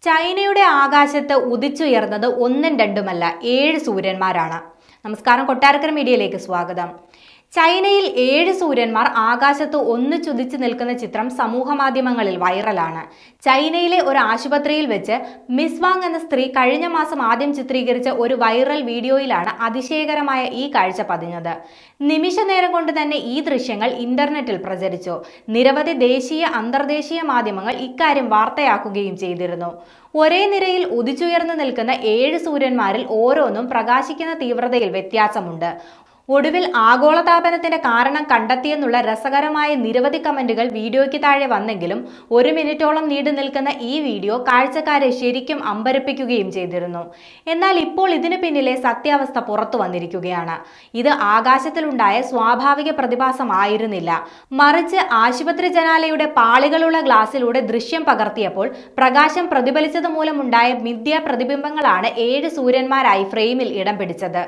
ചൈനയുടെ ആകാശത്ത് ഉദിച്ചുയർന്നത് ഒന്നും രണ്ടുമല്ല 7 സൂര്യന്മാരാണ്. നമസ്കാരം, കൊട്ടാരക്കര മീഡിയയിലേക്ക് സ്വാഗതം. ചൈനയിൽ 7 സൂര്യന്മാർ ആകാശത്ത് ഒന്നിച്ചുദിച്ചു നിൽക്കുന്ന ചിത്രം സമൂഹ മാധ്യമങ്ങളിൽ വൈറലാണ്. ചൈനയിലെ ഒരു ആശുപത്രിയിൽ വെച്ച് മിസ് വാങ് എന്ന സ്ത്രീ കഴിഞ്ഞ മാസം ആദ്യം ചിത്രീകരിച്ച ഒരു വൈറൽ വീഡിയോയിലാണ് അതിശയകരമായ ഈ കാഴ്ച പതിഞ്ഞത്. നിമിഷ നേരം കൊണ്ട് തന്നെ ഈ ദൃശ്യങ്ങൾ ഇന്റർനെറ്റിൽ പ്രചരിച്ചു. നിരവധി ദേശീയ അന്തർദേശീയ മാധ്യമങ്ങൾ ഇക്കാര്യം വാർത്തയാക്കുകയും ചെയ്തിരുന്നു. ഒരേ നിരയിൽ ഉദിച്ചുയർന്നു നിൽക്കുന്ന 7 സൂര്യന്മാരിൽ ഓരോന്നും പ്രകാശിക്കുന്ന തീവ്രതയിൽ വ്യത്യാസമുണ്ട്. ഒടുവിൽ ആഗോളതാപനത്തിന്റെ കാരണം കണ്ടെത്തിയെന്നുള്ള രസകരമായ നിരവധി കമന്റുകൾ വീഡിയോയ്ക്ക് താഴെ വന്നെങ്കിലും 1 മിനിറ്റോളം നീണ്ടു നിൽക്കുന്ന ഈ വീഡിയോ കാഴ്ചക്കാരെ ശരിക്കും അമ്പരപ്പിക്കുകയും ചെയ്തിരുന്നു. എന്നാൽ ഇപ്പോൾ ഇതിനു പിന്നിലെ സത്യാവസ്ഥ പുറത്തു വന്നിരിക്കുകയാണ്. ഇത് ആകാശത്തിലുണ്ടായ സ്വാഭാവിക പ്രതിഭാസമായിരുന്നില്ല, മറിച്ച് ആശുപത്രി ജനാലയുടെ പാളികളുള്ള ഗ്ലാസിലൂടെ ദൃശ്യം പകർത്തിയപ്പോൾ പ്രകാശം പ്രതിഫലിച്ചത് മൂലമുണ്ടായ മിഥ്യാ പ്രതിബിംബങ്ങളാണ് 7 സൂര്യന്മാരായി ഫ്രെയിമിൽ ഇടം പിടിച്ചത്.